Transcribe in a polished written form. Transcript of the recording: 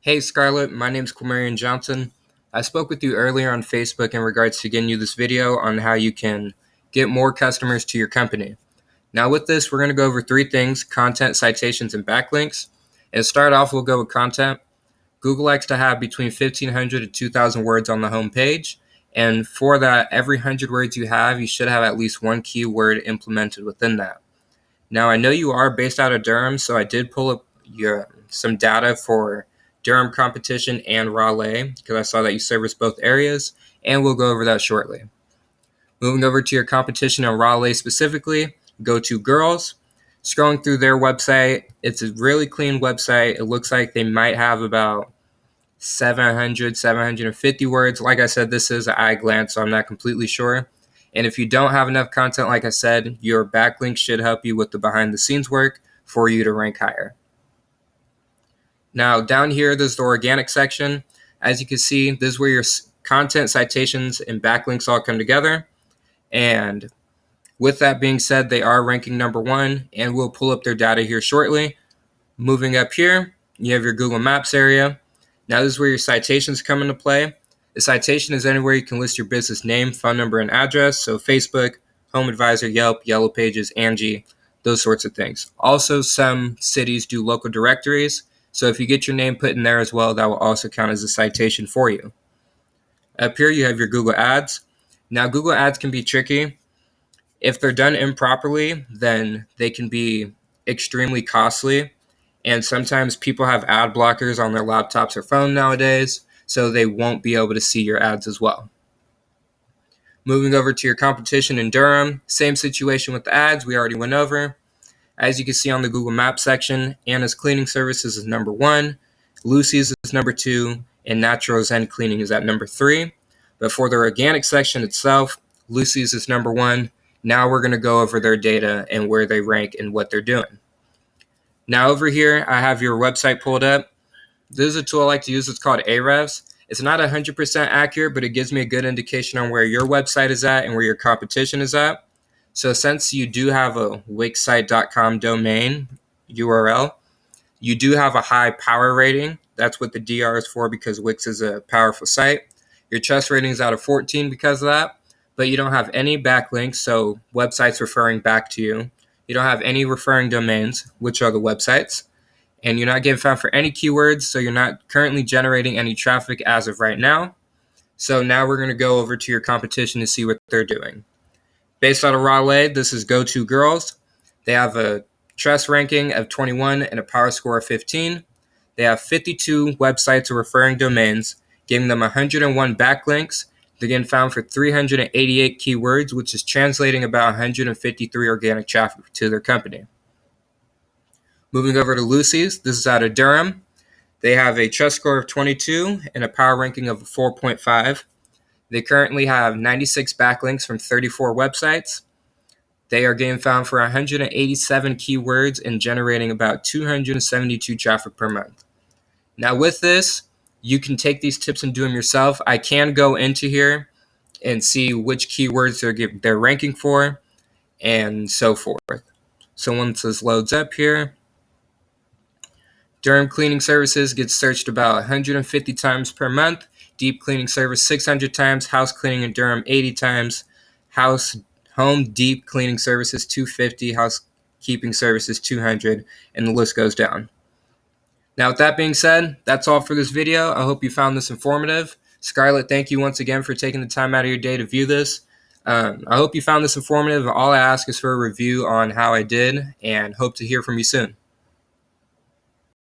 Hey Scarlett, my name is Quamarian Johnson. I spoke with you earlier on Facebook in regards to getting you this video on how you can get more customers to your company. Now with this, we're going to go over three things: content, citations, and backlinks. And to start off, we'll go with content. Google likes to have between 1,500 to 2,000 words on the home page. And for that, every 100 words you have, you should have at least one keyword implemented within that. Now, I know you are based out of Durham, so I did pull up some data for Durham competition and Raleigh because I saw that you service both areas, and we'll go over that shortly. Moving over to your competition in Raleigh specifically, go to girls. Scrolling through their website, it's a really clean website. It looks like they might have about 700, 750 words. Like I said, this is an eye glance, so I'm not completely sure. And if you don't have enough content, like I said, your backlink should help you with the behind the scenes work for you to rank higher. Now down here, there's the organic section. As you can see, this is where your content, citations, and backlinks all come together. And with that being said, they are ranking number one, and we'll pull up their data here shortly. Moving up here, you have your Google Maps area. Now this is where your citations come into play. The citation is anywhere you can list your business name, phone number, and address. So Facebook, Home Advisor, Yelp, Yellow Pages, Angie, those sorts of things. Also, some cities do local directories. So if you get your name put in there as well, that will also count as a citation for you. Up here, you have your Google Ads. Now, Google Ads can be tricky. If they're done improperly, then they can be extremely costly. And sometimes people have ad blockers on their laptops or phone nowadays, so they won't be able to see your ads as well. Moving over to your competition in Durham, same situation with the ads we already went over. As you can see on the Google Maps section, Anna's Cleaning Services is number one, Lucy's is number two, and Natural Zen Cleaning is at number three. But for the organic section itself, Lucy's is number one. Now we're going to go over their data and where they rank and what they're doing. Now over here, I have your website pulled up. This is a tool I like to use. It's called Ahrefs. It's not 100% accurate, but it gives me a good indication on where your website is at and where your competition is at. So since you do have a wixsite.com domain URL, you do have a high power rating. That's what the DR is for, because Wix is a powerful site. Your trust rating is out of 14 because of that, but you don't have any backlinks, so websites referring back to you. You don't have any referring domains, which are the websites, and you're not getting found for any keywords, so you're not currently generating any traffic as of right now. So now we're going to go over to your competition to see what they're doing. Based out of Raleigh, this is Go To Girls. They have a trust ranking of 21 and a power score of 15. They have 52 websites or referring domains, giving them 101 backlinks. They're getting found for 388 keywords, which is translating about 153 organic traffic to their company. Moving over to Lucy's, this is out of Durham. They have a trust score of 22 and a power ranking of 4.5. They currently have 96 backlinks from 34 websites. They are getting found for 187 keywords and generating about 272 traffic per month. Now with this, you can take these tips and do them yourself. I can go into here and see which keywords they're ranking for and so forth. So once this loads up here, Durham Cleaning Services gets searched about 150 times per month. Deep Cleaning Service 600 times. House Cleaning in Durham 80 times. Home Deep Cleaning Services 250. Housekeeping Services 200. And the list goes down. Now with that being said, that's all for this video. I hope you found this informative. Scarlett, thank you once again for taking the time out of your day to view this. I hope you found this informative. All I ask is for a review on how I did, and hope to hear from you soon.